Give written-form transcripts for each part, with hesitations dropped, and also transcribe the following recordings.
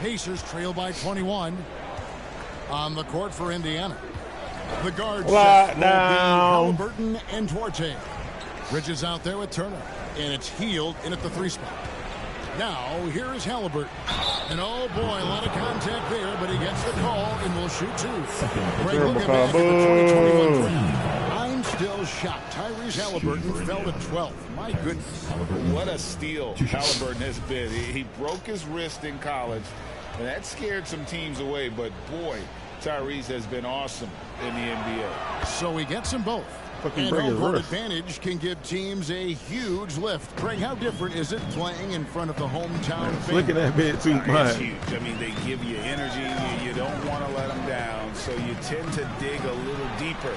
Pacers trail by 21. On the court for Indiana. The guards Halliburton and Duarte. Rizz is out there with Turner. And it's Hield in at the 3 spot. Now, here is Halliburton. And oh boy, a lot of contact there, but he gets the call and will shoot 2. Great looking back at the 2021 draft. I'm still shocked. Tyrese Halliburton fell to 12th. My goodness. What a steal Halliburton has been. He broke his wrist in college, and that scared some teams away, but boy, Tyrese has been awesome in the NBA. So he gets them both. And home court advantage can give teams a huge lift. Craig, how different is it playing in front of the hometown fans? Look at that bit too much. It's huge. I mean, they give you energy. You don't want to let them down, so you tend to dig a little deeper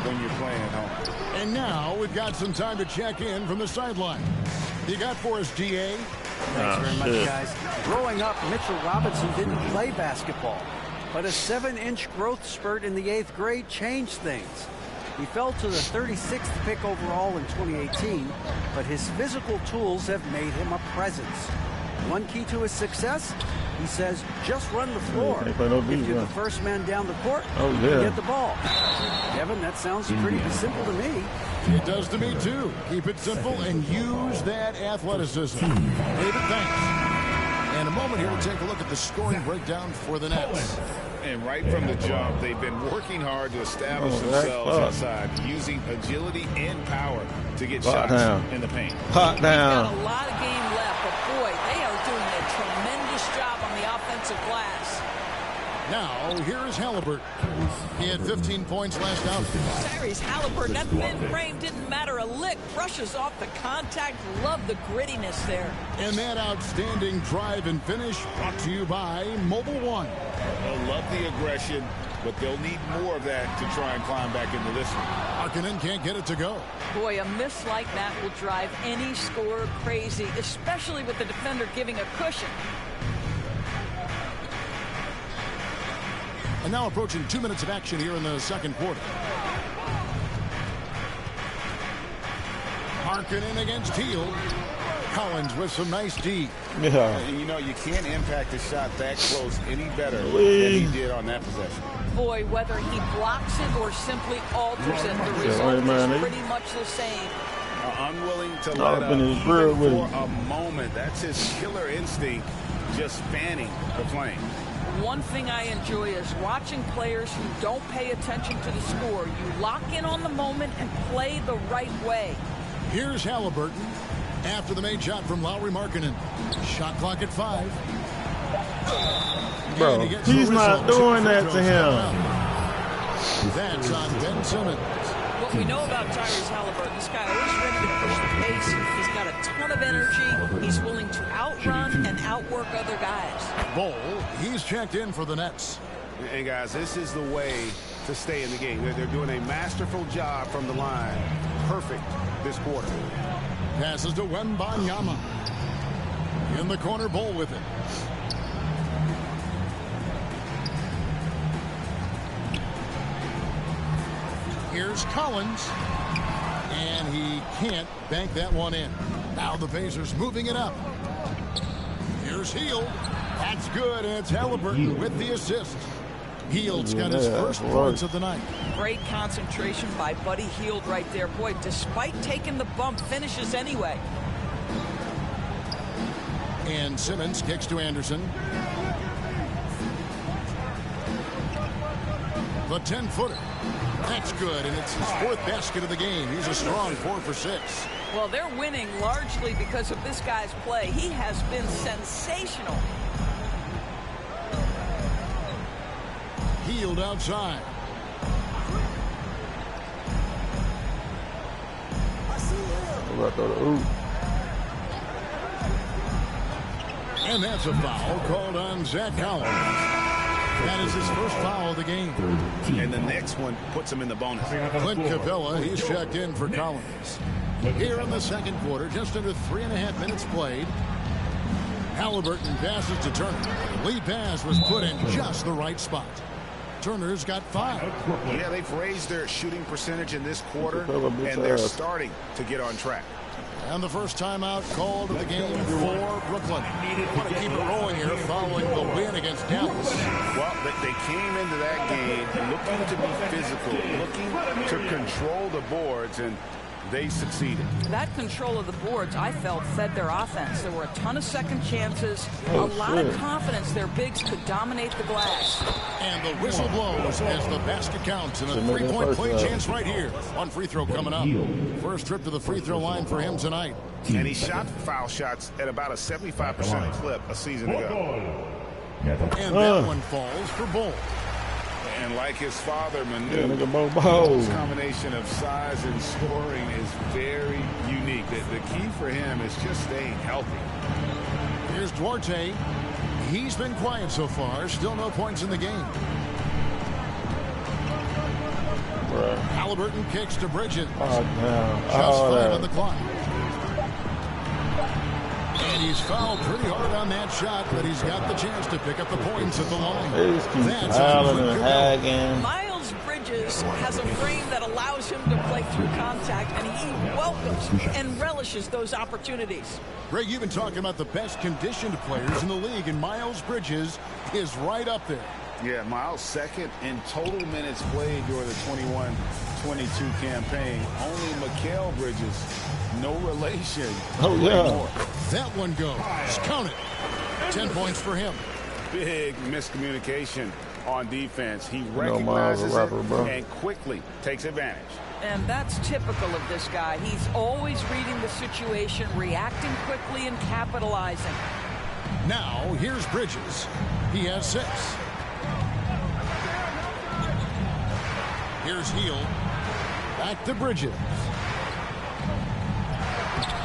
when you're playing at home. And now we've got some time to check in from the sideline. You got for us, GA? Thanks very much, guys. Growing up, Mitchell Robinson didn't play basketball, but a 7-inch growth spurt in the 8th grade changed things. He fell to the 36th pick overall in 2018, but his physical tools have made him a presence. One key to his success, he says, just run the floor. If you're the first man down the court, you get the ball. Kevin, that sounds pretty simple to me. It does to me, too. Keep it simple and use that athleticism. David, thanks. And a moment here to take a look at the scoring breakdown for the Nets. And right from the jump, they've been working hard to establish themselves inside, using agility and power to get shots in the paint. They've got a lot of game left, but boy, they are doing a tremendous job on the offensive glass. Now, here is Halliburton. He had 15 points last out. Tyrese Halliburton, that thin frame didn't matter a lick. Brushes off the contact. Love the grittiness there. And that outstanding drive and finish brought to you by Mobile One. They'll love the aggression, but they'll need more of that to try and climb back into this one. Markkanen can't get it to go. Boy, a miss like that will drive any scorer crazy, especially with the defender giving a cushion. And now approaching 2 minutes of action here in the second quarter. Markkanen against Hield. Collins with some nice D. And you know, you can't impact a shot that close any better than he did on that possession. Boy, whether he blocks it or simply alters it, the result is pretty much the same. Unwilling to let up even for a moment. That's his killer instinct, just fanning the flame. One thing I enjoy is watching players who don't pay attention to the score. You lock in on the moment and play the right way. Here's Halliburton after the made shot from Lauri Markkanen. Shot clock at 5. Bro, he's not doing that to him. That's on Ben Simmons. What we know about Tyrese Halliburton, this guy always ready to push the pace. He's got a ton of energy. He's willing to outrun and outwork other guys. Bol, he's checked in for the Nets. And guys, this is the way to stay in the game. They're doing a masterful job from the line. Perfect this quarter. Passes to Wembanyama. In the corner, Bol with it. Here's Collins. And he can't bank that one in. Now the Pacers moving it up. Here's Hield. That's good, and it's Halliburton with the assist. Hield's got his first points of the night. Great concentration by Buddy Hield right there. Boy, despite taking the bump, finishes anyway. And Simmons kicks to Anderson. The 10-footer. That's good, and it's his 4th basket of the game. He's a strong 4 for 6. Well, they're winning largely because of this guy's play. He has been sensational. Hield outside. And that's a foul called on Zach Collins. That is his first foul of the game. And the next one puts him in the bonus. Clint Capella, he's checked in for Collins. Here in the second quarter, just under 3.5 minutes played. Halliburton passes to Turner. The lead pass was put in just the right spot. Turner's got 5. Yeah, they've raised their shooting percentage in this quarter, and they're starting to get on track. And the first timeout called of the game for for Brooklyn. Want to keep it rolling here following the win against Dallas. Well, they came into that game looking to be physical, looking to control the boards, and they succeeded. That control of the boards, I felt, fed their offense. There were a ton of second chances, a lot of confidence their bigs could dominate the glass. And the whistle blows as the basket counts, and a three-point play chance right here. One free throw coming up. First trip to the free throw line for him tonight. And he shot foul shots at about a 75% clip a season ago. And that one falls for Bolt. And like his father, Manu, his combination of size and scoring is very unique. The key for him is just staying healthy. Here's Duarte. He's been quiet so far. Still no points in the game. Halliburton kicks to Bridges. Just 5 on the clock. And he's fouled pretty hard on that shot, but he's got the chance to pick up the points at the line. Miles Bridges has a frame that allows him to play through contact, and he welcomes and relishes those opportunities. Greg, you've been talking about the best conditioned players in the league, and Miles Bridges is right up there. Yeah, Miles second in total minutes played during the 21-22 campaign. Only Mikal Bridges, no relation. Oh, yeah. That one goes. Count it. 10 points for him. Big miscommunication on defense. He recognizes it and quickly takes advantage. And that's typical of this guy. He's always reading the situation, reacting quickly, and capitalizing. Now, here's Bridges. He has 6. Here's Heel. Back to Bridges.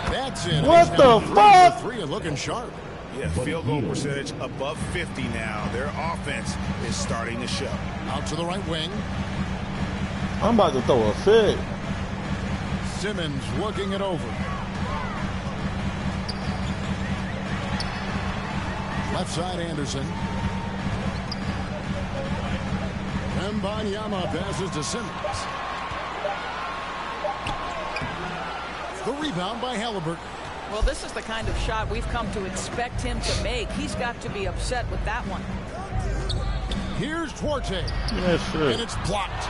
That's it. What the fuck? 3 and looking sharp. Yeah, field goal percentage above 50 now. Their offense is starting to show. Out to the right wing. I'm about to throw a fit. Simmons working it over. Left side, Anderson. Mbanyama passes to Simmons. The rebound by Halliburton. Well, this is the kind of shot we've come to expect him to make. He's got to be upset with that one. Here's Duarte. Yes, sir. And it's blocked.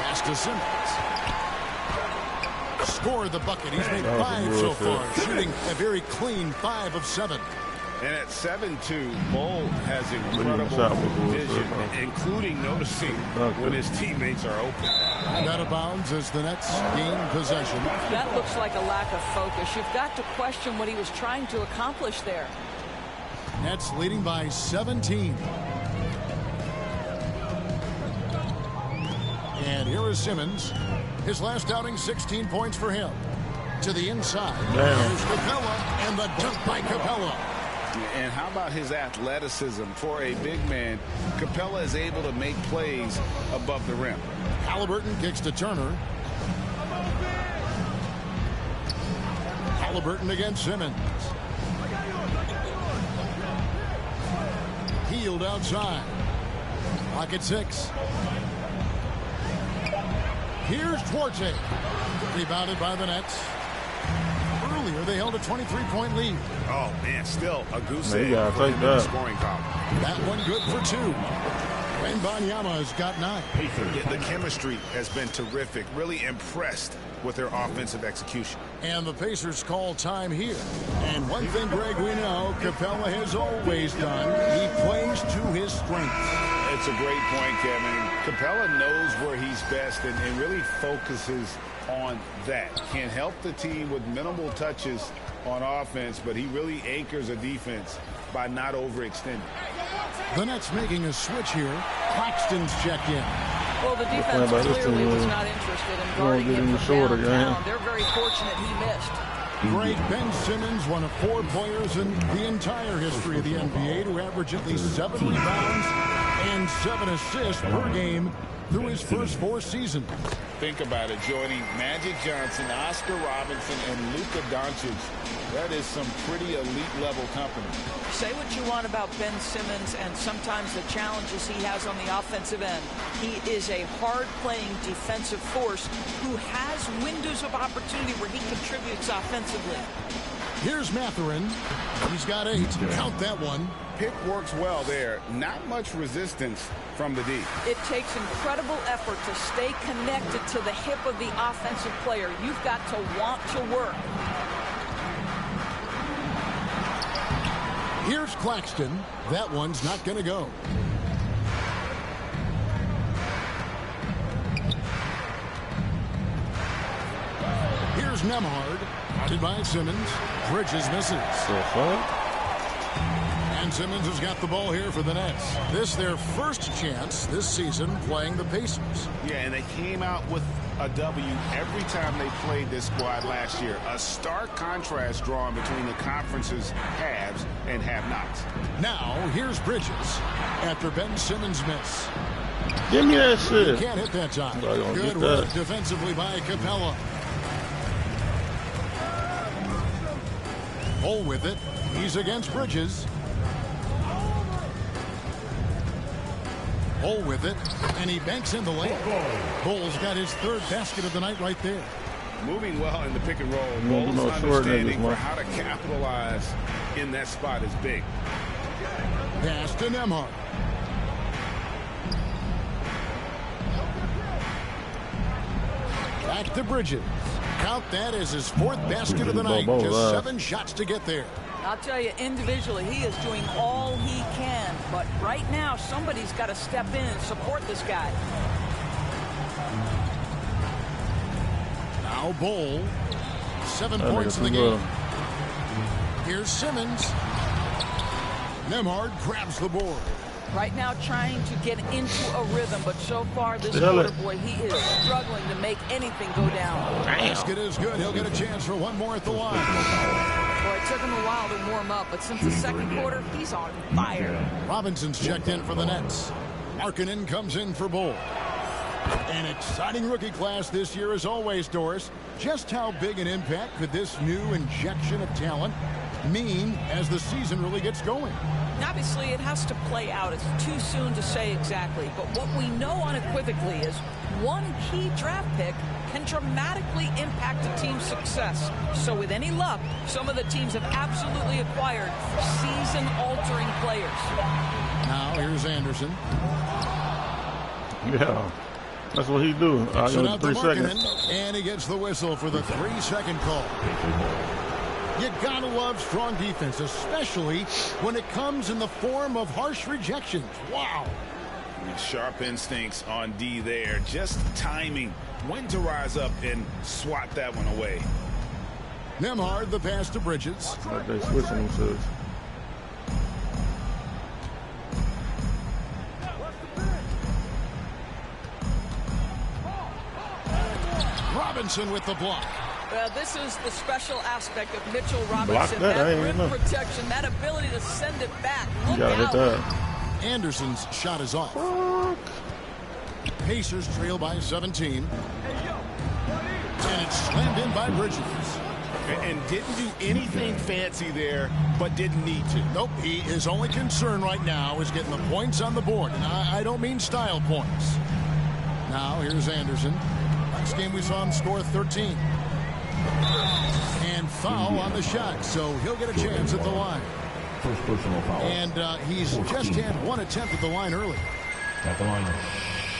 Pass to Simmons. Scored the bucket. He's made 5 so far, shooting a very clean 5 of 7. And at 7-2, Bull has incredible vision, including noticing when his teammates are open. And out of bounds as the Nets gain possession. That looks like a lack of focus. You've got to question what he was trying to accomplish there. Nets leading by 17. And here is Simmons. His last outing, 16 points for him. To the inside. There's Capella, and the dunk by Capella. And how about his athleticism? For a big man, Capella is able to make plays above the rim. Halliburton kicks to Turner. Halliburton against Simmons. Healed outside. Pocket 6. Here's Duarte. Rebounded by the Nets. Earlier, they held a 23-point lead. Oh, man, still a goose egg for him in the scoring column. That one good for 2. Mbanyama has got 9. Yeah, the chemistry has been terrific. Really impressed with their offensive execution. And the Pacers call time here. And one thing, Greg, we know Capella has always done. He plays to his strengths. It's a great point, Kevin. Capella knows where he's best and really focuses on that. Can help the team with minimal touches on offense, but he really anchors a defense by not overextending. The Nets making a switch here. Claxton's checked in. Well, the defense clearly was not interested in guarding him from downtown. They're very fortunate he missed. Greg, Ben Simmons, one of 4 players in the entire history of the NBA to average at least 7 rebounds and 7 assists per game through his first 4 seasons. Think about it, joining Magic Johnson, Oscar Robertson, and Luka Doncic. That is some pretty elite-level company. Say what you want about Ben Simmons and sometimes the challenges he has on the offensive end. He is a hard-playing defensive force who has windows of opportunity where he contributes offensively. Here's Mathurin. He's got 8. Count that one. Pick works well there. Not much resistance from the D. It takes incredible effort to stay connected to the hip of the offensive player. You've got to want to work. Here's Claxton. That one's not going to go. Here's Nembhard. Guarded by Simmons. Bridges misses. And Simmons has got the ball here for the Nets. This their first chance this season playing the Pacers. Yeah, and they came out with a W every time they played this squad last year. A stark contrast drawn between the conference's haves and have-nots. Now, here's Bridges after Ben Simmons' miss. Give me that shit. Can't hit that time. Good work defensively by Capella. Bull with it. He's against Bridges. Bull with it, and he banks in the lane. Bull's got his 3rd basket of the night right there. Moving well in the pick and roll. Bull's understanding for how to capitalize in that spot is big. Pass to Nembhard. Back to Bridges. Count that as his 4th basket of the night. Just 7 shots to get there. I'll tell you, individually, he is doing all he can. But right now, somebody's got to step in and support this guy. Now Bull. 7 points in the game. Here's Simmons. Nembhard grabs the board. Right now trying to get into a rhythm, but so far this quarter, boy, he is struggling to make anything go down. Basket is good. He'll get a chance for one more at the line. Boy, it took him a while to warm up, but since the second quarter, he's on fire. Robinson's checked in for the Nets. Markkanen comes in for Bull. An exciting rookie class this year as always, Doris. Just how big an impact could this new injection of talent mean as the season really gets going? Obviously, it has to play out. It's too soon to say exactly. But what we know unequivocally is one key draft pick can dramatically impact a team's success. So with any luck, some of the teams have absolutely acquired season-altering players. Now, here's Anderson. Yeah, that's what he do. So now 3 seconds. And he gets the whistle for the 3-second call. You gotta love strong defense, especially when it comes in the form of harsh rejections. Wow. Sharp instincts on D there. Just timing when to rise up and swat that one away. Nembhard, the pass to Bridges. Like they switching themselves. Robinson with the block. Well, this is the special aspect of Mitchell Robinson. That rim protection, that ability to send it back. Look out. Anderson's shot is off. Pacers trail by 17. And it's slammed in by Bridges. And didn't do anything fancy there, but didn't need to. Nope, his only concern right now is getting the points on the board. And I don't mean style points. Now, here's Anderson. Last game we saw him score 13. And foul on the shot, so he'll get a chance at the line. First personal foul. And he's just had 1 attempt at the line early. At the line,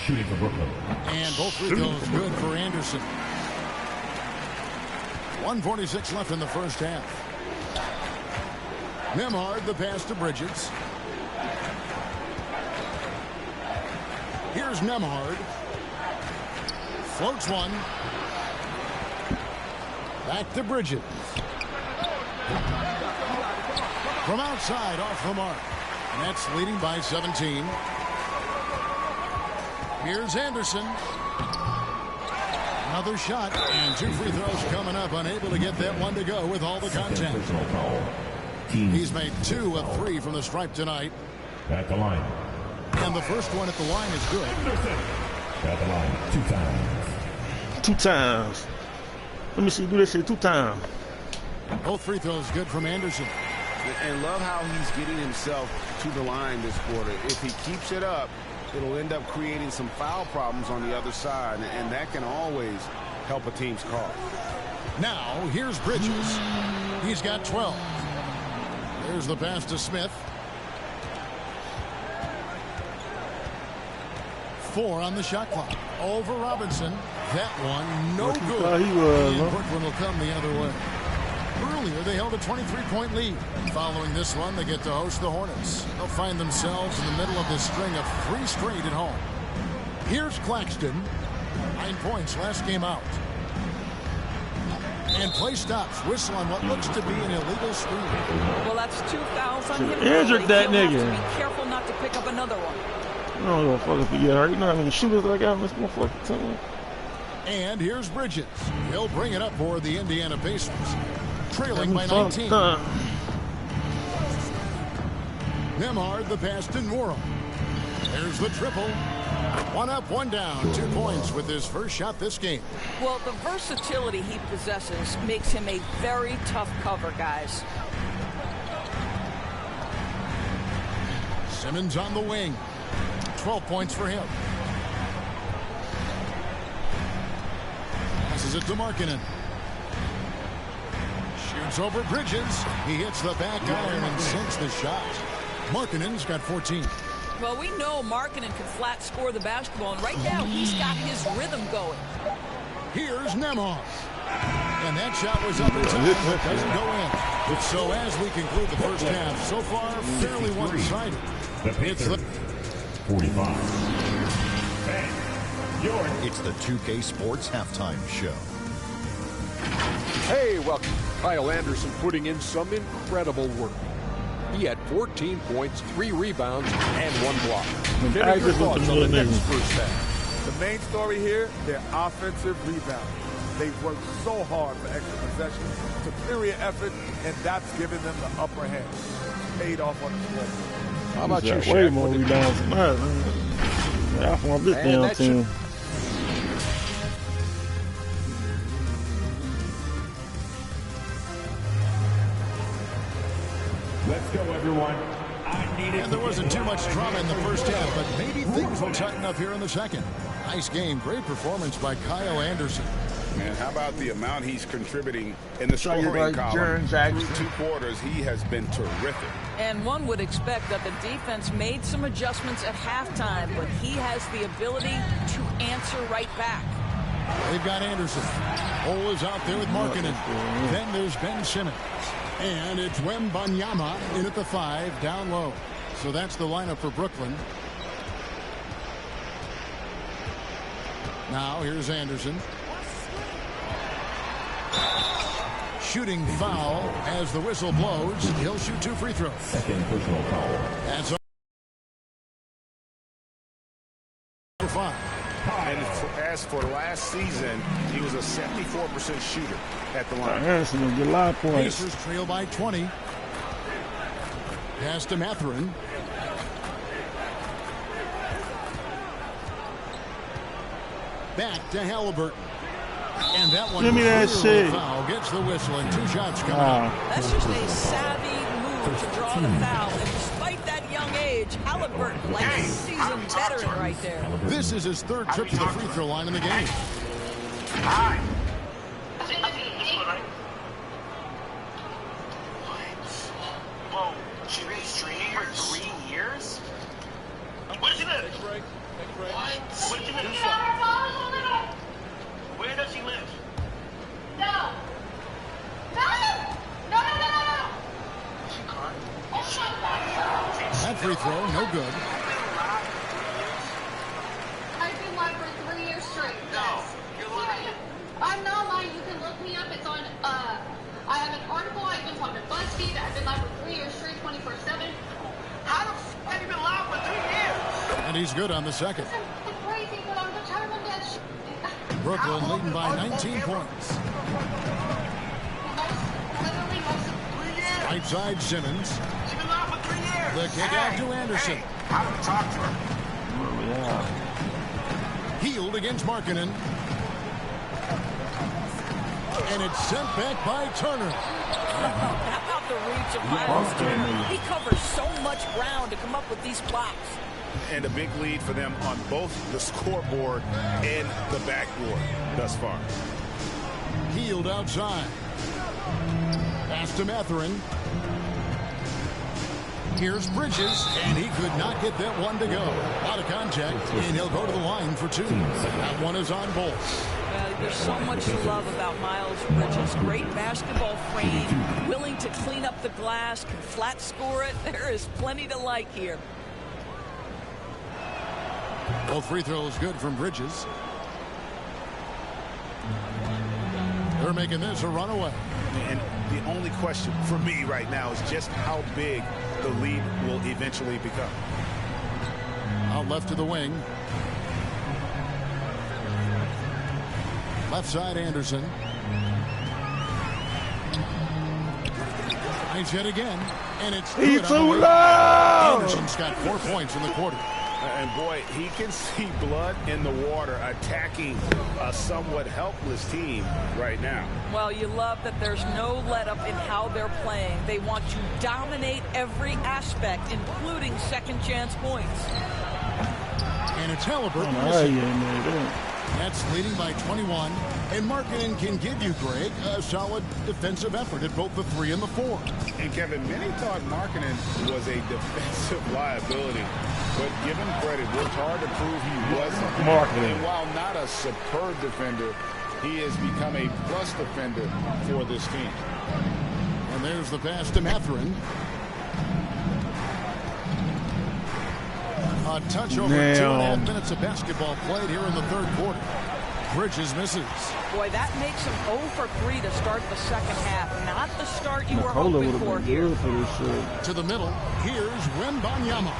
shooting for Brooklyn. And both free throws good for Anderson. 1:46 left in the first half. Nembhard, the pass to Bridges. Here's Nembhard. Floats one. Back to Bridges. From outside, off the mark. Nets leading by 17. Here's Anderson. Another shot, and 2 free throws coming up. Unable to get that one to go with all the contact. He's made 2 of 3 from the stripe tonight. At the line. And the first one at the line is good. At the line, 2 times. 2 times. Let me see, do this shit 2 times. Both free throws good from Anderson. And love how he's getting himself to the line this quarter. If he keeps it up, it'll end up creating some foul problems on the other side, and that can always help a team's cause. Now, here's Bridges. He's got 12. There's the pass to Smith. 4 on the shot clock. Over Robinson. That one, no good. He was, and Brooklyn will come the other way. Earlier, they held a 23-point lead. Following this one, they get to host the Hornets. They'll find themselves in the middle of this string of 3 straight at home. Here's Claxton. 9 points last game out. And play stops. Whistle on what looks to be an illegal screen. Well, that's 2 fouls on him. Injured that He'll nigga. have to be careful not to pick up another one. I don't know if he get hurt. You know how many shooters I got in this motherfucking team. And here's Bridges. He'll bring it up for the Indiana Pacers. Trailing by 19. Nembhard the pass to Nwora. There's the triple. 1 up, 1 down. 2 points with his first shot this game. Well, the versatility he possesses makes him a very tough cover, guys. Simmons on the wing. 12 points for him. Passes it to Markkanen. Shoots over Bridges. He hits the back iron and sinks the shot. Markkanen's got 14. Well, we know Markkanen can flat score the basketball, and right now he's got his rhythm going. Here's Nembhard. And that shot was up in time, but doesn't go in. So as we conclude the first half, so far fairly one-sided. It's the 45. It's the 2K Sports Halftime Show. Hey, welcome. Kyle Anderson putting in some incredible work. He had 14 points, 3 rebounds, and 1 block. Timmy, your thoughts on the next first half? The main story here, their offensive rebound. They've worked so hard for extra possessions, superior effort, and that's given them the upper hand. Paid off on the floor. How about you, Shaq? Way more rebounds tonight, man. I want this damn team. Let's go, everyone. And there wasn't too much drama in the first half, but maybe things will tighten up here in the second. Nice game. Great performance by Kyle Anderson. Man, how about the amount he's contributing in the scoring column? Through 2 quarters, he has been terrific. And one would expect that the defense made some adjustments at halftime, but he has the ability to answer right back. They've got Anderson. Cole is out there with Markkanen. Then there's Ben Simmons. And it's Wembanyama in at the 5, down low. So that's the lineup for Brooklyn. Now here's Anderson. Shooting foul as the whistle blows. He'll shoot 2 free throws. Second personal foul. And so 5. And as for last season, he was a 74% shooter at the line. Anderson will get a lot of points. Pacers trail by 20. Pass to Mathurin. Back to Halliburton. And that one, give me that shit. Foul, gets the whistle and 2 shots coming out. That's just a savvy move to draw the foul. And despite that young age, Halliburton, last season veteran right there. This is his 3rd trip to the free throw line in the game. Whoa, she's been streaming for 3 years? What is she live? What? What does she live? Where does she live? No. She can't. That free throw, no good. I've been live for 3 years straight. No, you're lying. I'm not lying. You can look me up. It's on, I have an article. I've been talking to BuzzFeed. I've been live for 3 years straight, 24/7. How the f have you been live for 3 years? And he's good on the second. It's crazy, but I'm determined that Brooklyn leading by 19 points. literally most of 3 years. Right side Simmons. She's been live for 3 years. The kick out to Anderson. I would talk to her. Healed against Markkanen. And it's sent back by Turner. How about the reach of Miles Turner? He covers so much ground to come up with these blocks. And a big lead for them on both the scoreboard and the backboard thus far. Healed outside. Pass to Mathurin. Here's Bridges, and he could not get that one to go. Out of contact, and he'll go to the line for 2. That one is on both. There's so much to love about Miles Bridges. Great basketball frame, willing to clean up the glass, can flat score it. There is plenty to like here. Both free throws good from Bridges. They're making this a runaway. And the only question for me right now is just how big the lead will eventually become. Out left to the wing. Left side, Anderson. Nice hit again. And it's He's good. too low. Anderson's got 4 points in the quarter. And boy, he can see blood in the water attacking a somewhat helpless team right now. Well, you love that there's no let-up in how they're playing. They want to dominate every aspect, including second-chance points. And it's Halliburton. That's leading by 21. And Markkanen can give you, Greg, a solid defensive effort at both the 3 and the 4. And Kevin, many thought Markkanen was a defensive liability. But give him credit, worked hard to prove he wasn't. Markkanen. And while not a superb defender, he has become a plus defender for this team. And there's the pass to Mathurin. A touch over 2.5 minutes of basketball played here in the third quarter. Bridges misses. Boy, that makes him 0 for 3 to start the second half. Not the start you were hoping for here. To the middle, here's Wembanyama.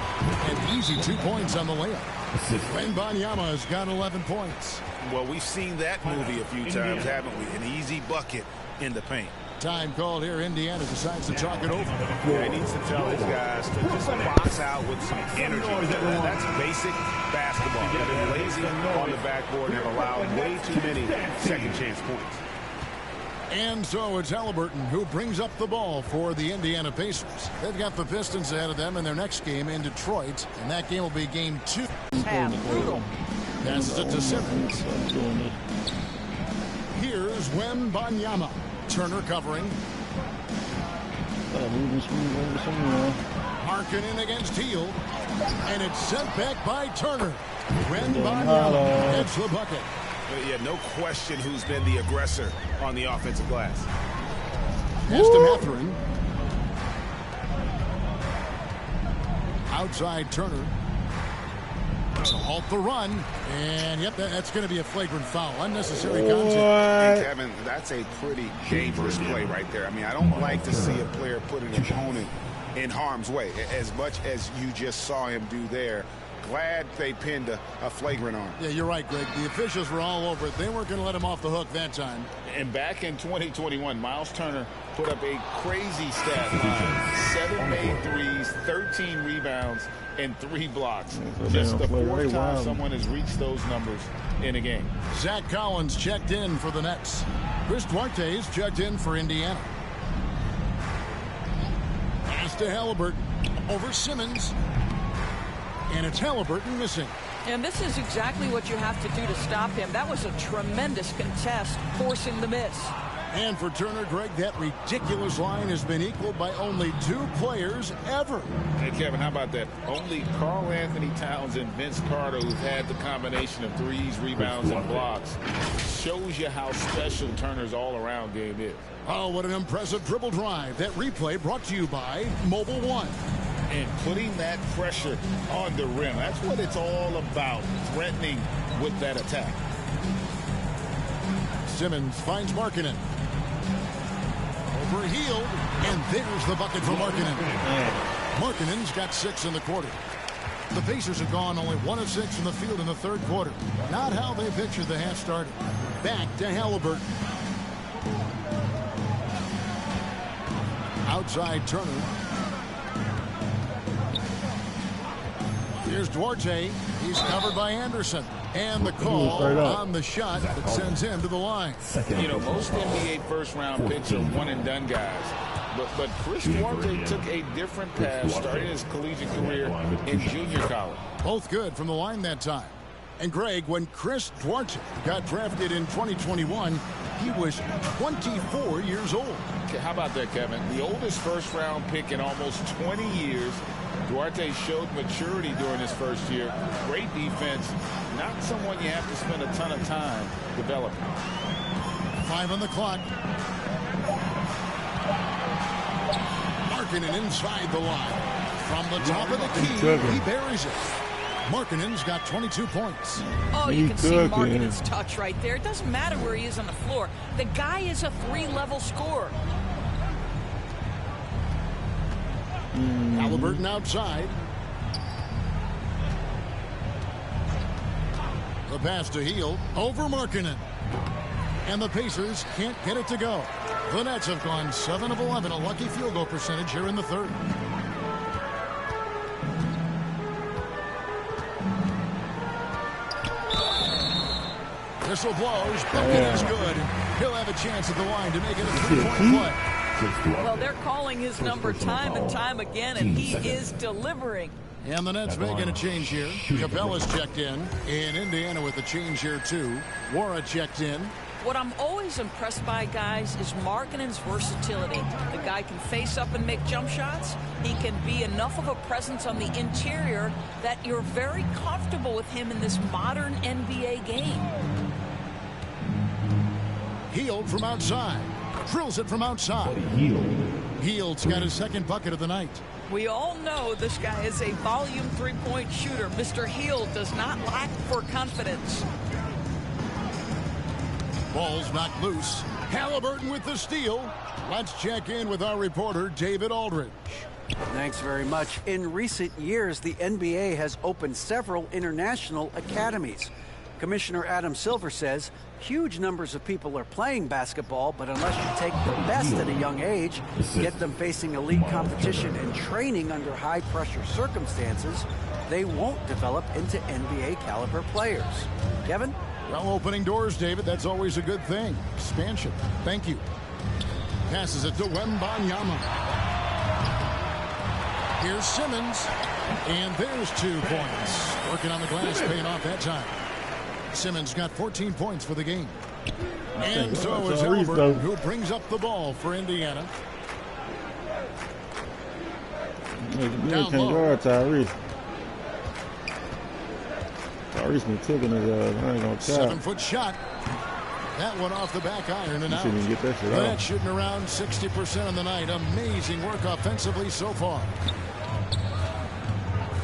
An easy 2 points on the layup. Wembanyama has got 11 points. Well, we've seen that movie a few times, haven't we? An easy bucket in the paint. Time called here. Indiana decides to chalk it over. Yeah, he needs to tell his guys to just box out with some energy. That's basic basketball. They've been lazy on the backboard and have allowed way too many second chance points. And so it's Halliburton who brings up the ball for the Indiana Pacers. They've got the Pistons ahead of them in their next game in Detroit, and that game will be game 2. Brutal. Passes it to Simmons. Here's Wembanyama. Turner covering. Markkanen against Hield. And it's sent back by Turner. Wembanyama hits the bucket. Yeah, no question who's been the aggressor on the offensive glass. Pass to Mathurin. Outside Turner. To halt the run. And, yep, that's going to be a flagrant foul. Unnecessary contact. And Kevin, that's a pretty dangerous play right there. I mean, I don't like to see a player put an opponent in harm's way, as much as you just saw him do there. Glad they pinned a flagrant on. Yeah, you're right, Greg. The officials were all over it. They weren't going to let him off the hook that time. And back in 2021, Miles Turner put up a crazy stat line. 7 made threes, 13 rebounds, and 3 blocks. Just the 4th time someone has reached those numbers in a game. Zach Collins checked in for the Nets. Chris Duarte's checked in for Indiana. Pass to Halliburton. Over Simmons. And it's Halliburton missing. And this is exactly what you have to do to stop him. That was a tremendous contest, forcing the miss. And for Turner, Greg, that ridiculous line has been equaled by only 2 players ever. Hey, Kevin, how about that? Only Karl Anthony Towns and Vince Carter, who've had the combination of threes, rebounds, and blocks. Shows you how special Turner's all-around game is. Oh, what an impressive dribble drive. That replay brought to you by Mobile One. And putting that pressure on the rim. That's what it's all about, threatening with that attack. Simmons finds Markkanen. Over Hield, and there's the bucket for Markkanen. Markkanen's got 6 in the quarter. The Pacers have gone only 1 of 6 from the field in the third quarter. Not how they pictured the half started. Back to Halliburton. Outside Turner. Here's Duarte. He's covered by Anderson. And the call on the shot that sends him to the line. You know, most NBA first-round picks are one-and-done guys. But Chris Duarte took a different path starting his collegiate career in junior college. Both good from the line that time. And Greg, when Chris Duarte got drafted in 2021, he was 24 years old. Okay, how about that, Kevin? The oldest first-round pick in almost 20 years. Duarte showed maturity during his first year. Great defense. Not someone you have to spend a ton of time developing. 5 on the clock. Markkanen inside the line. From the top of the key, he buries it. Markkanen's got 22 points. Oh, you can see Markkanen's touch right there. It doesn't matter where he is on the floor. The guy is a 3-level scorer. Halliburton outside. The pass to Hield over Markkanen. And the Pacers can't get it to go. The Nets have gone 7 of 11, a lucky field goal percentage here in the third. Whistle blows. Bucket is good. He'll have a chance at the line to make it a 3-point play. Well, they're calling his number time and time again, and he is delivering. And the Nets making a change here. Capella's checked in Indiana with a change here, too. Wara checked in. What I'm always impressed by, guys, is Markkanen's versatility. The guy can face up and make jump shots. He can be enough of a presence on the interior that you're very comfortable with him in this modern NBA game. Hield from outside. Drills it from outside. Hield's got his second bucket of the night. We all know this guy is a volume three-point shooter. Mr. Hield does not lack for confidence. Ball's knocked loose. Halliburton with the steal. Let's check in with our reporter, David Aldridge. Thanks very much. In recent years, the NBA has opened several international academies. Commissioner Adam Silver says huge numbers of people are playing basketball, but unless you take the best at a young age, get them facing elite competition and training under high-pressure circumstances, they won't develop into NBA-caliber players. Kevin? Well, opening doors, David, that's always a good thing. Expansion. Thank you. Passes it to Wembanyama. Here's Simmons. And there's 2 points. Working on the glass, paying off that time. Simmons got 14 points for the game. And so is Halliburton, who brings up the ball for Indiana. Down low. Tyrese been taking his I ain't gonna 7-foot shot. That one off the back iron and out. Get that shit That's shooting around 60% on the night. Amazing work offensively so far.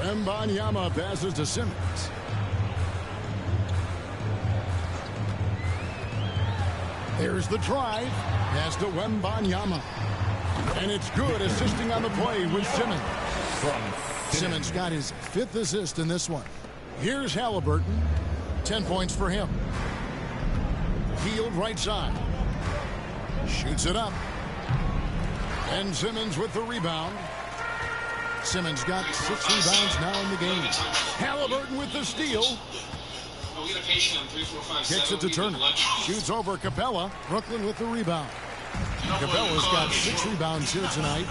Wembanyama passes to Simmons. There's the drive. Pass to Wembanyama. And it's good, assisting on the play with Simmons. Simmons got his 5th assist in this one. Here's Halliburton. 10 points for him. Hield right side. Shoots it up. And Simmons with the rebound. Simmons got 6 rebounds now in the game. Halliburton with the steal. Kicks it to Turner. Shoots over Capella. Brooklyn with the rebound. Capella's got 6 rebounds here tonight.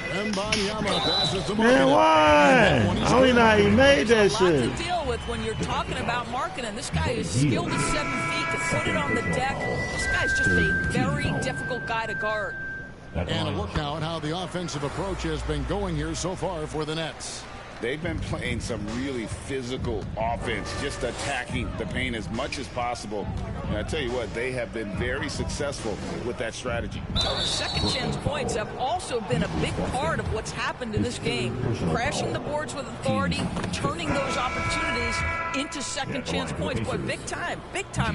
Wembanyama passes to Markkanen. Man, why? How he not? He made that shit. There's a lot to deal with when you're talking about Markkanen. This guy is skilled at 7 feet to put it on the deck. This guy's just a very difficult guy to guard. And a look now at how the offensive approach has been going here so far for the Nets. They've been playing some really physical offense, just attacking the paint as much as possible. And I tell you what, they have been very successful with that strategy. Second chance points have also been a big part of what's happened in this game. Crashing the boards with authority, turning those opportunities into second chance points. Boy, big time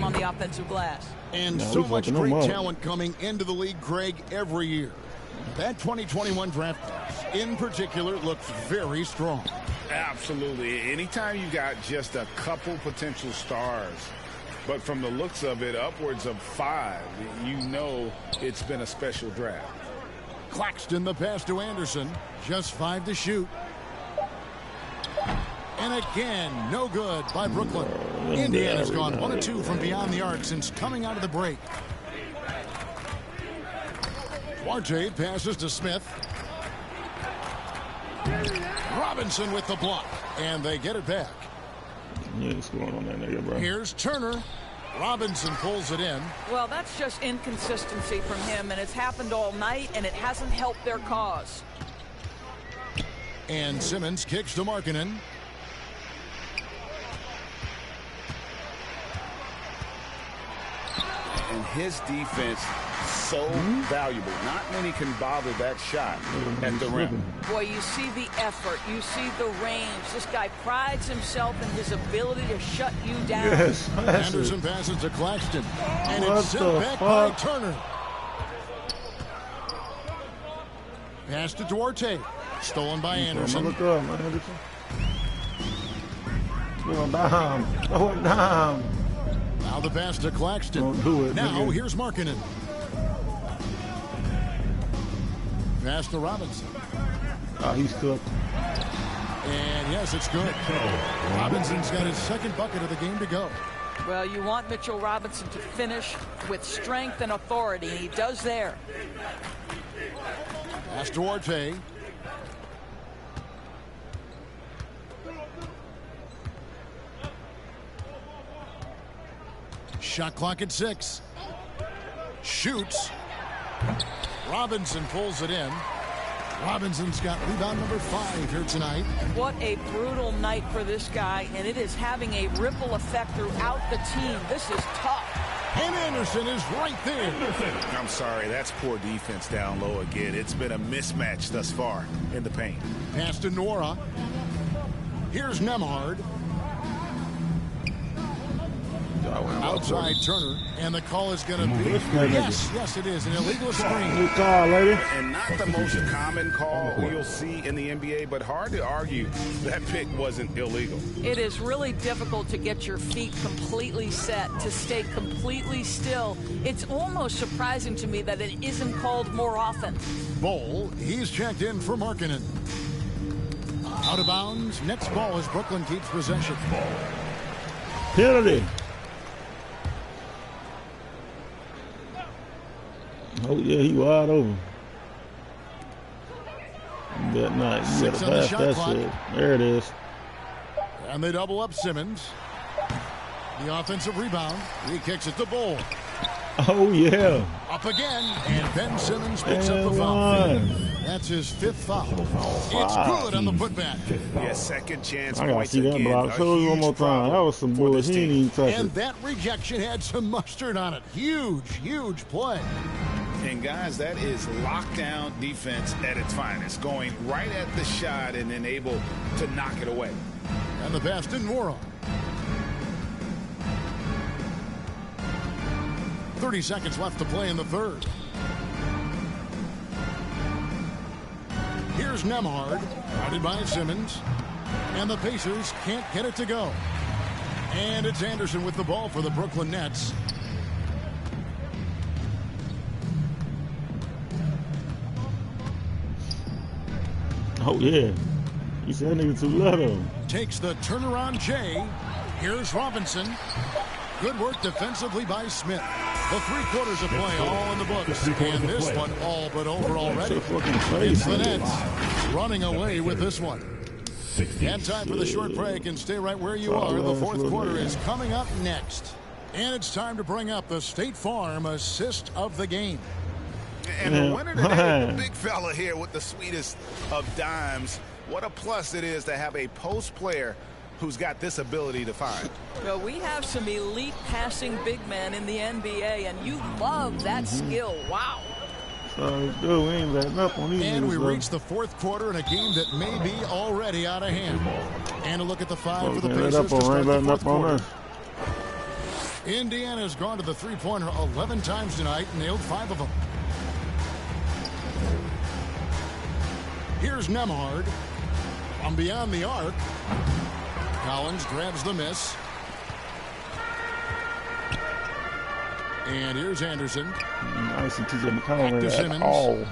on the offensive glass. And so much great talent coming into the league, Greg, every year. That 2021 draft class, in particular, looks very strong. Absolutely. Anytime you got just a couple potential stars, but from the looks of it, upwards of 5, you know it's been a special draft. Claxton the pass to Anderson. Just 5 to shoot. And again, no good by Brooklyn. Indiana's gone 1 of 2 from beyond the arc since coming out of the break. Duarte passes to Smith. Robinson with the block. And they get it back. Yeah, what's going on that nigga, bro? Here's Turner. Robinson pulls it in. Well, that's just inconsistency from him, and it's happened all night, and it hasn't helped their cause. And Simmons kicks to Markkanen. And his defense so valuable. Not many can bother that shot at the rim. Boy, you see the effort. You see the range. This guy prides himself in his ability to shut you down. Yes, Anderson passes to Claxton. And it's sent back by Turner. Pass to Duarte. Stolen by Anderson. Look up, man, Anderson. Go down. Go down. Now the pass to Claxton. Don't do it. Now nigga. here's Markkanen. Pass to Robinson. Oh, he's cooked. And yes, it's good. Robinson's got his second bucket of the game to go. Well, you want Mitchell Robinson to finish with strength and authority, and he does there. Pass to Duarte. Shot clock at 6. Shoots. Robinson pulls it in. Robinson's got rebound number 5 here tonight. What a brutal night for this guy, and it is having a ripple effect throughout the team. This is tough. And Anderson is right there. I'm sorry, that's poor defense down low again. It's been a mismatch thus far in the paint. Pass to Nora. Here's Nembhard. Outside Turner, and the call is going to be yes, it is an illegal screen. Good call, lady. And not the most common call you'll see in the NBA, but hard to argue that pick wasn't illegal. It is really difficult to get your feet completely set, to stay completely still. It's almost surprising to me that it isn't called more often. Bol, he's checked in for Markkanen. Out of bounds, Nets ball as Brooklyn keeps possession. Penalty. Oh, yeah, he wide open. That night. You got to pass that shit. There it is. And they double up Simmons. The offensive rebound. He kicks it to Bol. Oh, yeah. Up again. And Ben Simmons picks up the foul. That's his 5th foul. It's good on the putback. Yeah, second chance. I got to see that block. Show you one more time. That was some bullshit. He didn't even touch it. And that rejection had some mustard on it. Huge, huge play. And guys, that is lockdown defense at its finest. Going right at the shot and then able to knock it away. And the pass to Nora. 30 seconds left to play in the third. Here's Nembhard, guarded by Simmons. And the Pacers can't get it to go. And it's Anderson with the ball for the Brooklyn Nets. Oh, yeah. You said that nigga too little. Takes the turnaround J. Here's Robinson. Good work defensively by Smith. The 3 quarters of play all in the books. And this one all but over already. It's the Nets running away with this one. And time for the short break, and stay right where you are. The 4th quarter is coming up next. And it's time to bring up the State Farm assist of the game. And the winner today, the big fella here with the sweetest of dimes. What a plus it is to have a post player who's got this ability to find. Well, we have some elite passing big men in the NBA, and you love that skill. Wow. And we reach the 4th quarter in a game that may be already out of hand. And a look at the 5 for the Pacers to start the 4th quarter. Indiana's gone to the 3-pointer 11 times tonight and nailed 5 of them. Here's Nembhard from beyond the arc. Collins grabs the miss. And here's Anderson. I see TJ McConnell at Simmons. all.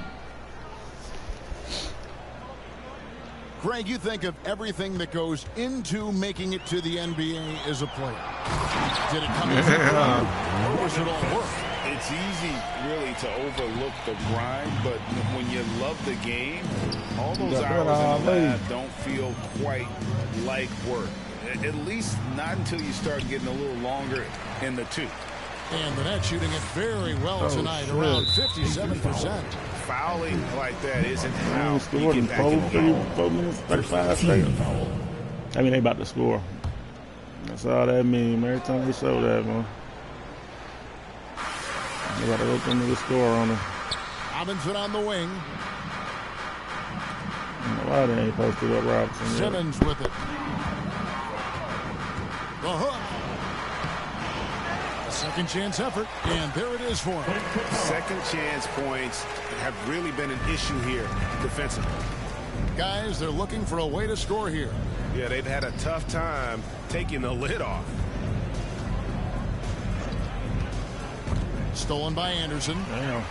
Greg, you think of everything that goes into making it to the NBA as a player. Did it come easy or was it all work? It's easy, really, to overlook the grind, but when you love the game, all those hours in the lab don't feel quite like work. At least not until you start getting a little longer in the tooth. And the net shooting it very well tonight, around 57%. Fouling like that isn't how you get back in the game. 4 minutes, 35 seconds. I mean, they about to score. That's all that means. Every time they show that, man. They about to go through the score on them. Robinson on the wing. I don't know why they ain't posted up Robinson yet. Simmons with it. The hook. A second chance effort, and there it is for him. Second chance points have really been an issue here defensively. Guys, they're looking for a way to score here. Yeah, they've had a tough time taking the lid off. Stolen by Anderson. Damn.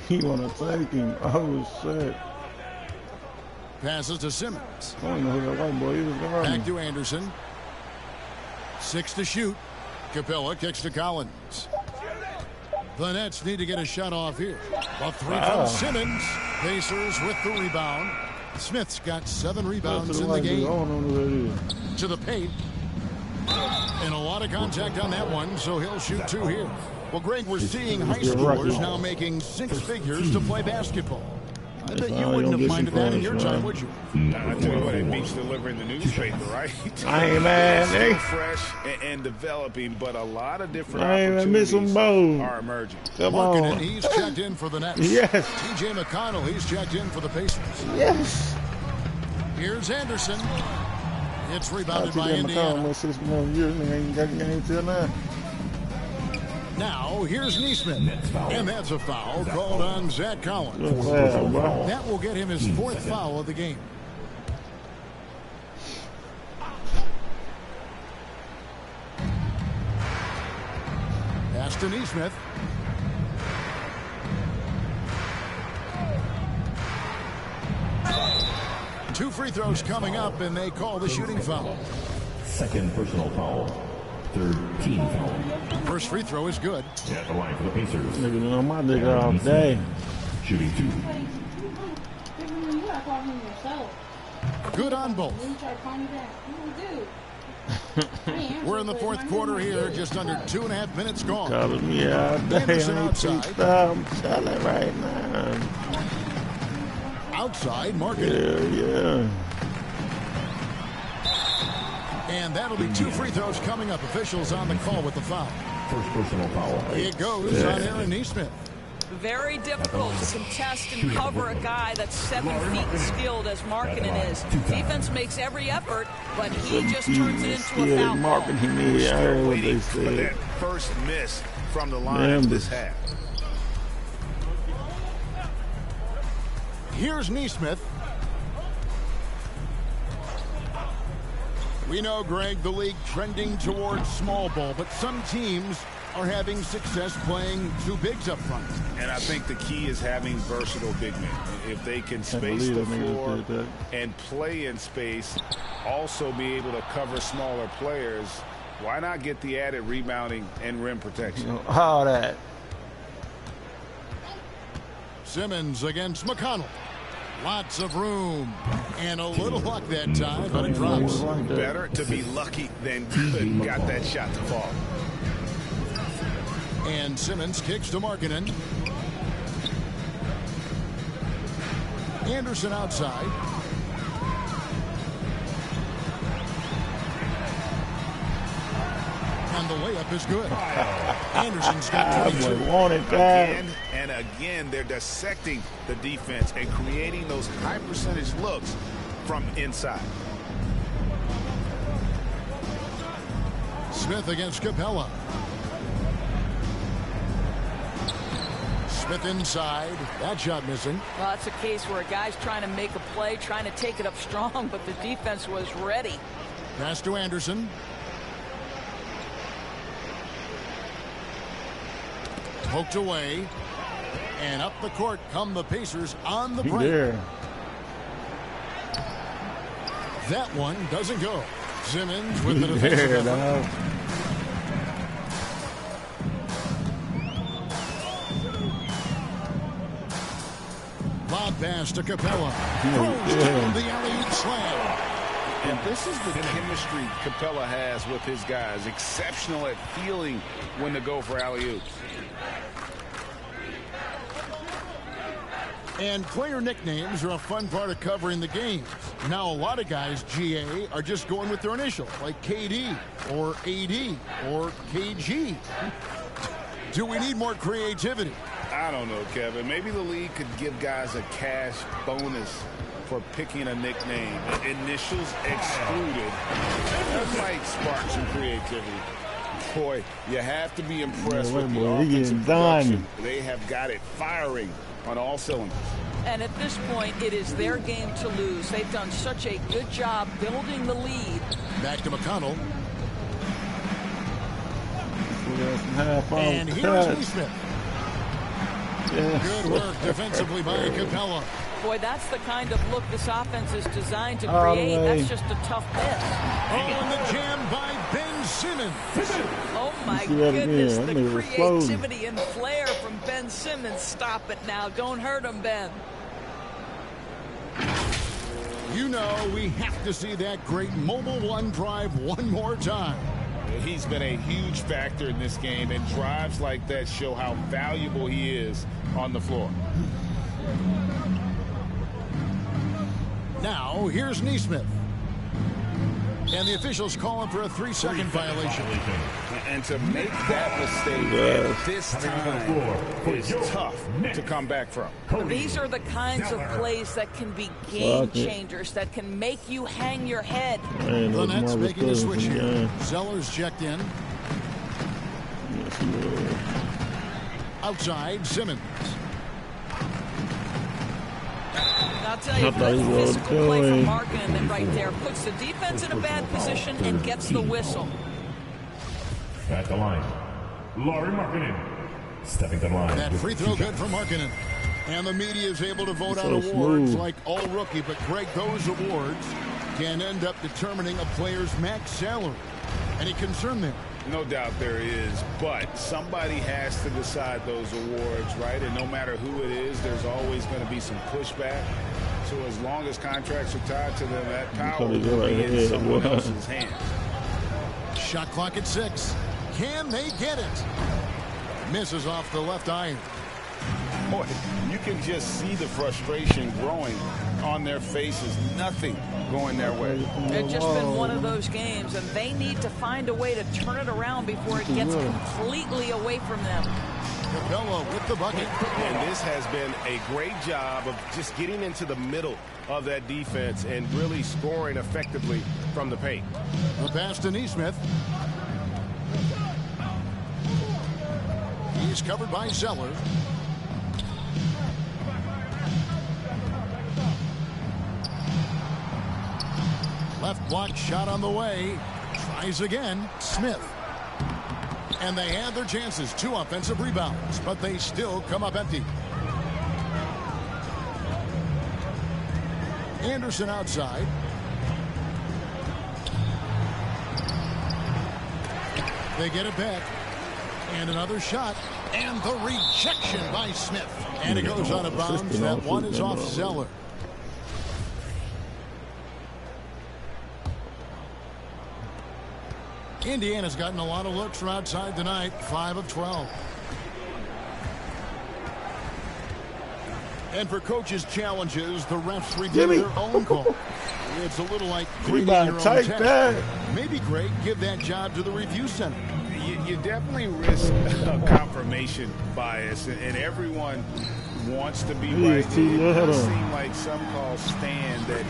He want to take him. Oh, shit. Passes to Simmons. I don't know who that white boy is. Back to Anderson. 6 to shoot. Capella kicks to Collins. The Nets need to get a shot off here. A three from Simmons. Pacers with the rebound. Smith's got 7 rebounds in the game. To the paint. And a lot of contact on that one, so he'll shoot 2 here. Well, Greg, we're seeing high schoolers now making 6 figures to play basketball. I bet you wouldn't have minded that in your time, would you? I tell you what, it beats delivering the newspaper, right? I ain't mad, Still fresh and developing, but a lot of different opportunities are emerging. Markkanen, he's checked in for the Nets. Yes. TJ McConnell, he's checked in for the Pacers. Yes. Here's Anderson. It's rebounded by Indiana. 6 more years and ain't got the game till now. Now, here's Neesmith. And that's a foul called on Zach Collins. That will get him his 4th foul of the game. Pass to Neesmith. Two free throws coming up, and they call the shooting foul. Second personal foul. 3rd team foul. First free throw is good. At the line for the Pacers. Nigga been on my nigga all day. Shooting 2. Good on both. We're in the 4th quarter here, just under 2.5 minutes gone. Calling me all day. Anderson outside. I'm telling right now. Outside, Markkanen. Yeah. And that'll be 2 free throws coming up. Officials on the call with the foul. First personal foul. It goes on Aaron Neesmith. Very difficult to contest and cover a guy that's 7 feet skilled as Markkanen is. Defense makes every effort, but he just turns it into a foul ball. Still waiting for that first miss from the line this half. Here's Neesmith. We know, Greg, the league trending towards small ball, but some teams are having success playing 2 bigs up front. And I think the key is having versatile big men. If they can space the floor and play in space, also be able to cover smaller players, why not get the added rebounding and rim protection? All that. Simmons against McConnell. Lots of room. And a little luck that time, but it drops. Better to be lucky than good. Got that shot to fall. And Simmons kicks to Markkanen. Anderson outside. And the layup is good. Anderson's got 22. Again and again, they're dissecting the defense and creating those high percentage looks from inside. Smith against Capella. Smith inside. That shot missing. Well, that's a case where a guy's trying to make a play, trying to take it up strong, but the defense was ready. Pass to Anderson. Poked away. And up the court come the Pacers on the break. There. That one doesn't go. Simmons with the defensive effort. Lob pass to Capella. Throws down the alley-oop slam. And this is the chemistry Capella has with his guys. Exceptional at feeling when to go for alley-oops. And player nicknames are a fun part of covering the games. Now, a lot of guys, GA, are just going with their initial, like KD or AD or KG. Do we need more creativity? I don't know, Kevin. Maybe the league could give guys a cash bonus for picking a nickname. Initials excluded. That might spark some creativity. Boy, you have to be impressed with the offensive production. They have got it firing on all cylinders. And at this point, it is their game to lose. They've done such a good job building the lead. Back to McConnell. And here's Neesmith. Good work defensively by Capella. Boy, that's the kind of look this offense is designed to create. That's just a tough miss. Oh, and the jam by Ben Simmons. Oh, my goodness. The creativity and flair from Ben Simmons. Stop it now. Don't hurt him, Ben. You know we have to see that great mobile one drive one more time. He's been a huge factor in this game, and drives like that show how valuable he is on the floor. Now, here's Neesmith. And the officials calling for a 3-second violation. And to make that mistake at this time is tough to come back from. These are the kinds of plays that can be game changers, that can make you hang your head. The Nets making a switch here. Zeller's checked in. Outside, Simmons. I'll tell you, good physical play from Markkanen right there. Puts the defense in a bad position and gets the whistle. At the line, Lauri Markkanen stepping to the line. That free throw good for Markkanen. And the media is able to vote on awards like All Rookie. But, Greg, those awards can end up determining a player's max salary. Any concern there? No doubt there is, but somebody has to decide those awards, right? And no matter who it is, there's always going to be some pushback. So as long as contracts are tied to them, that power will be in someone else's hands. Shot clock at 6. Can they get it? Misses off the left iron. Boy, you can just see the frustration growing on their faces. Nothing going their way. It's just been one of those games, and they need to find a way to turn it around before it gets completely away from them. Capella with the bucket. And this has been a great job of just getting into the middle of that defense and really scoring effectively from the paint. The pass to Neesmith. He's covered by Zeller. Left block shot on the way. Tries again. Smith. And they had their chances. 2 offensive rebounds, but they still come up empty. Anderson outside. They get it back. And another shot. And the rejection by Smith. And it goes out of bounds. That one is off Zeller. Indiana's gotten a lot of looks from outside tonight. 5 of 12. And for coaches' challenges, the refs review their own call. It's a little like grading your own test. Maybe, Greg, give that job to the review center. You definitely risk a confirmation bias, and everyone wants to be right. It does seem like some calls stand that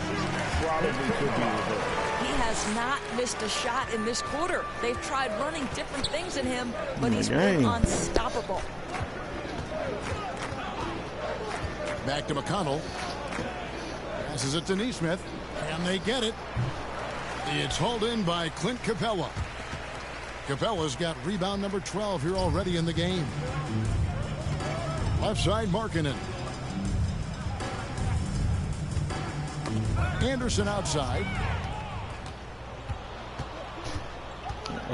probably could be reversed. He has not missed a shot in this quarter. They've tried running different things at him, but he's been unstoppable. Back to McConnell. Passes it to Neesmith, and they get it. It's hauled in by Clint Capella. Capella's got rebound number 12 here already in the game. Left side, Markkanen. Anderson outside.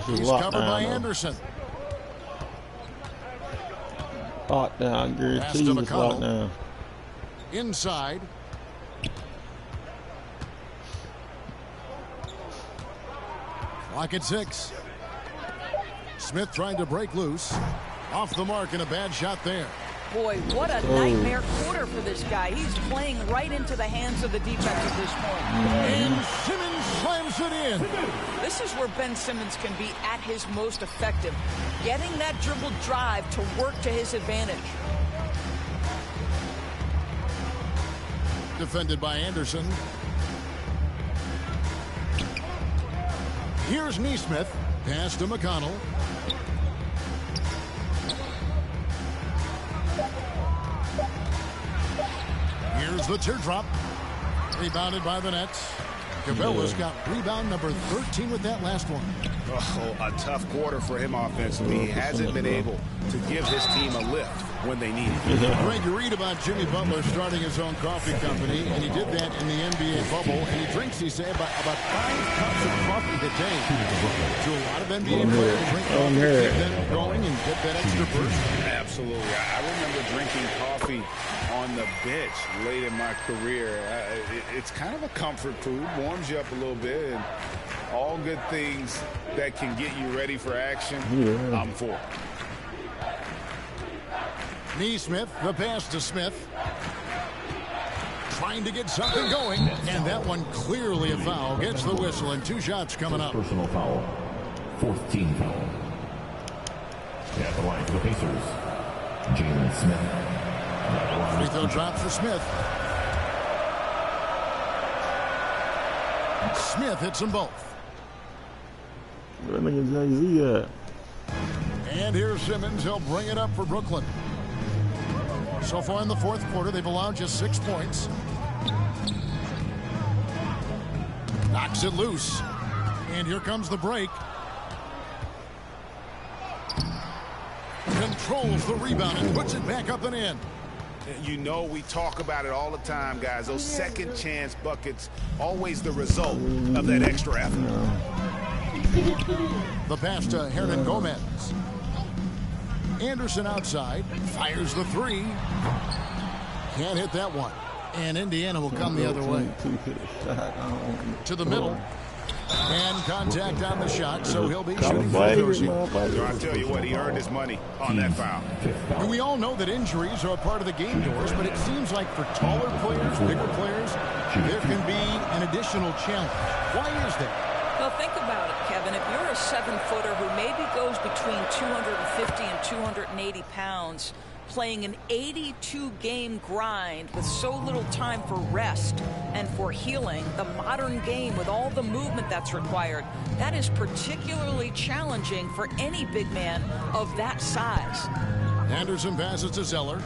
He's covered by Anderson. Locked down, guarantee he's locked down. Inside. Clock at 6. Smith trying to break loose. Off the mark and a bad shot there. Boy, what a nightmare quarter for this guy. He's playing right into the hands of the defense at this point. And Simmons slams it in. This is where Ben Simmons can be at his most effective. Getting that dribble drive to work to his advantage. Defended by Anderson. Here's Neesmith. Pass to McConnell. Here's the teardrop. Rebounded by the Nets. Cabela's got rebound number 13 with that last one. Oh, a tough quarter for him offensively. He hasn't been able to give his team a lift when they need it. Greg, you read about Jimmy Butler starting his own coffee company, and he did that in the NBA bubble, and he drinks, he said, about 5 cups of coffee a day. To a lot of NBA players drink coffee to keep them going and get that extra burst. Absolutely. I remember drinking coffee on the bench late in my career. It's kind of a comfort food, warms you up a little bit, and all good things that can get you ready for action, I'm for. Neesmith, the pass to Smith. Trying to get something going, and that one clearly a foul. Gets the whistle, and 2 shots coming up. Personal foul. 4th team foul. At the line for the Pacers, Jalen Smith. Free throw drop for Smith. Smith hits them both. Where nigga Jay-Z at? And here's Simmons. He'll bring it up for Brooklyn. So far in the 4th quarter, they've allowed just 6 points. Knocks it loose. And here comes the break. Controls the rebound and puts it back up and in. You know, we talk about it all the time, guys. Those second chance buckets, always the result of that extra effort. The pass to Hernan Gomez. Anderson outside. Fires the 3. Can't hit that one. And Indiana will come the other way. To the middle. And contact on the shot, so he'll be shooting free throws here. I tell you what, he earned his money on that foul. And we all know that injuries are a part of the game, Doris, but it seems like for taller players, bigger players, there can be an additional challenge. Why is that? Well, think about it, Kevin. If you're a 7-footer who maybe goes between 250 and 280 pounds, playing an 82-game grind with so little time for rest and for healing, the modern game with all the movement that's required, that is particularly challenging for any big man of that size. Anderson passes to Zeller.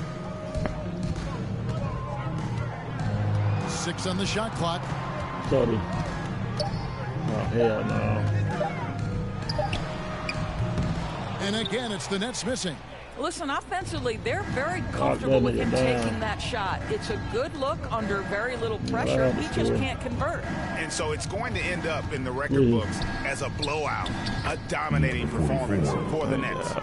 6 on the shot clock. Cody. Oh, hell no. And again, it's the Nets missing. Listen, offensively, they're very comfortable with him taking that shot. It's a good look under very little pressure. He just can't convert. And so it's going to end up in the record books as a blowout, a dominating performance for the Nets.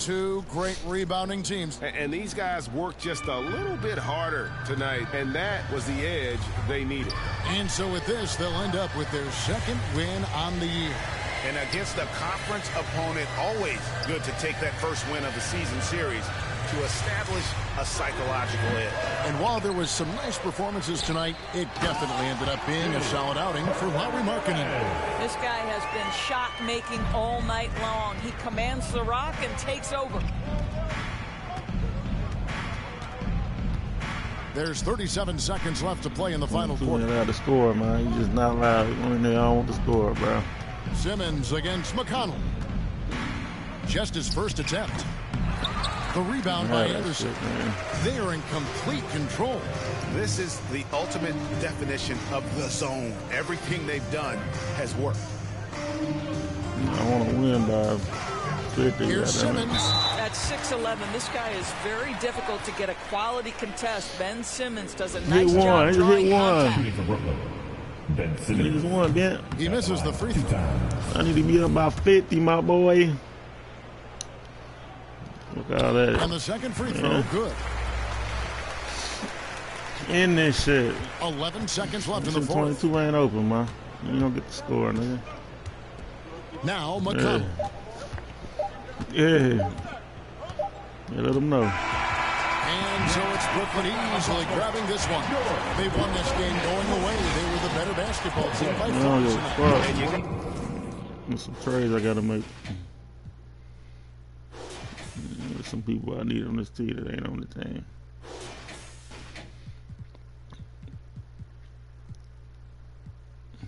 2 great rebounding teams. And these guys worked just a little bit harder tonight, and that was the edge they needed. And so with this, they'll end up with their 2nd win on the year. And against a conference opponent, always good to take that first win of the season series to establish a psychological edge. And while there was some nice performances tonight, it definitely ended up being a solid outing for Lauri Markkanen. This guy has been shot-making all night long. He commands the rock and takes over. There's 37 seconds left to play in the final quarter. He's allowed to score, man. He's just not allowed. When they don't want to score, bro. Simmons against McConnell. Just his first attempt. The rebound by Anderson. They are in complete control. This is the ultimate definition of the zone. Everything they've done has worked. I want to win, dog. 50. Here's Simmons. At 6'11", this guy is very difficult to get a quality contest. Ben Simmons does a nice job drawing contact. Ben Simmons. Just one, Ben. He misses the free throw. I need to be up about 50, my boy. Look at all that. And the second free throw, good. In this shit. 11 seconds left in the fourth. 22 ain't open, man. You don't get the score, nigga. Now McConnell. Yeah. Let them know. And so it's Brooklyn easily grabbing this one. They won this game going away. They were the better basketball team by far tonight. There's some trades I gotta make. There's some people I need on this team that ain't on the team.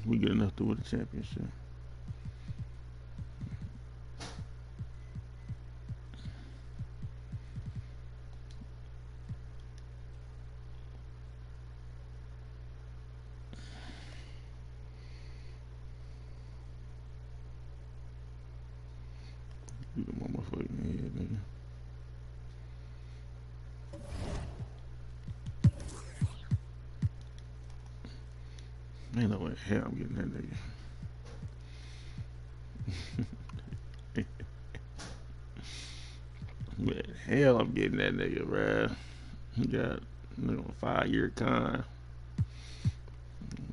We good enough to win the championship. You the motherfucking head, nigga. Ain't no way in hell I'm getting that nigga. Man, hell I'm getting that nigga, bruh. He got, you know, a 5-year con.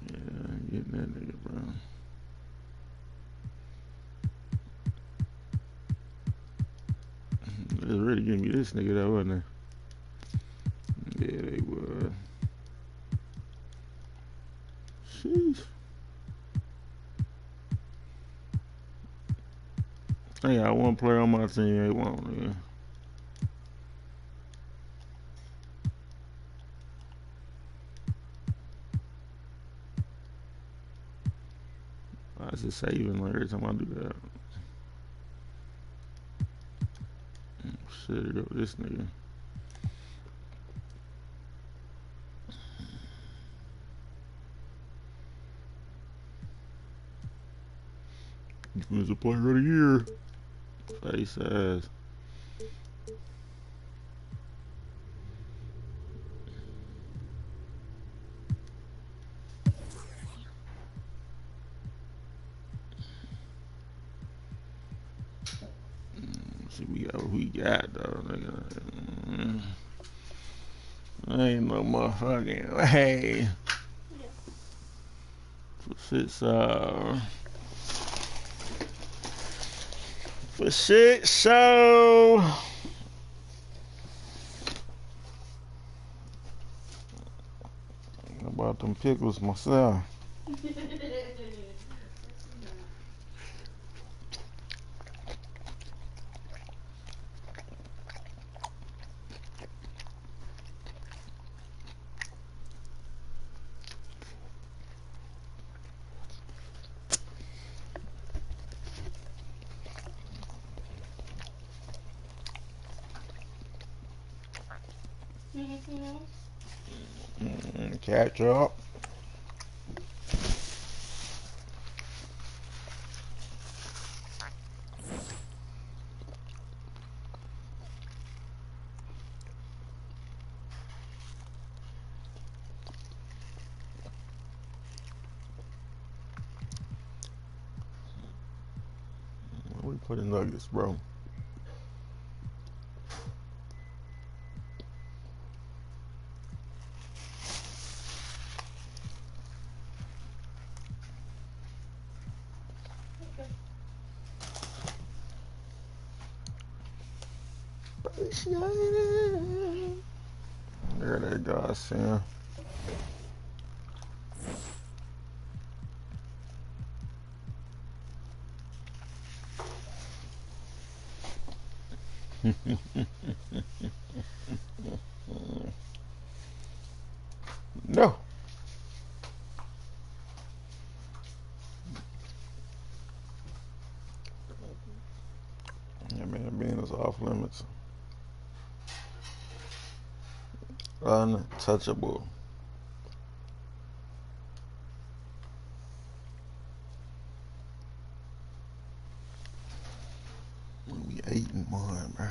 Yeah, I'm getting that nigga, bro. They was really giving me this nigga though, wasn't they? Yeah, they were. Sheesh. I got one player on my team they won't, nigga. I just saving like every time I do that. Shit, here go this nigga. Defensive player of the year. Face ass. See, we got what we got though, nigga. Ain't no motherfucking way. For shit, so. For shit, so. I bought them pickles myself. Catch up. Where we put the nuggets, bro? There they go, Sam. No. Yeah, man, being is off limits. Untouchable. Where we 8-1, bro.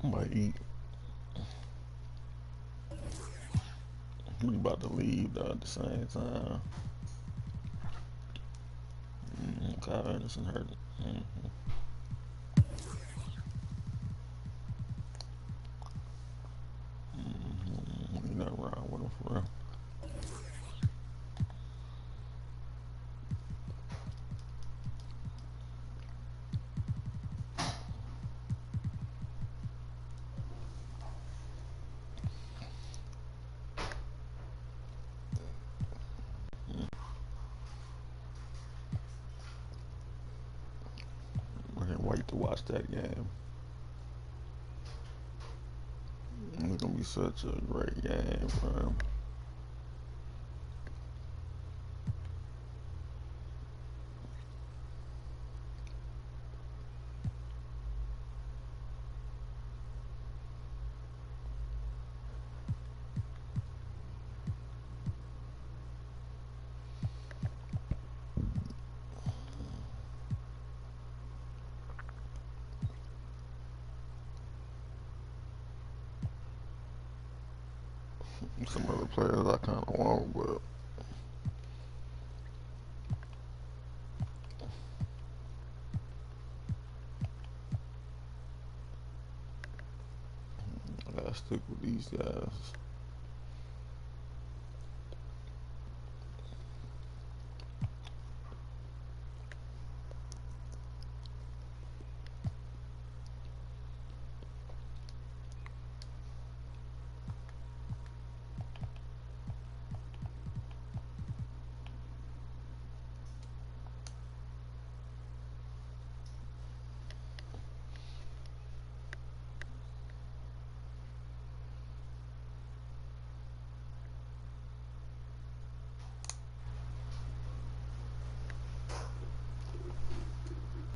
I'm about to eat. We about to leave though at the same time. Kyle Anderson hurt. Ain't nothing wrong with him for real. I can't wait to watch that game. It's gonna be such a great game, bro. Some other players I kind of want, but I gotta stick with these guys.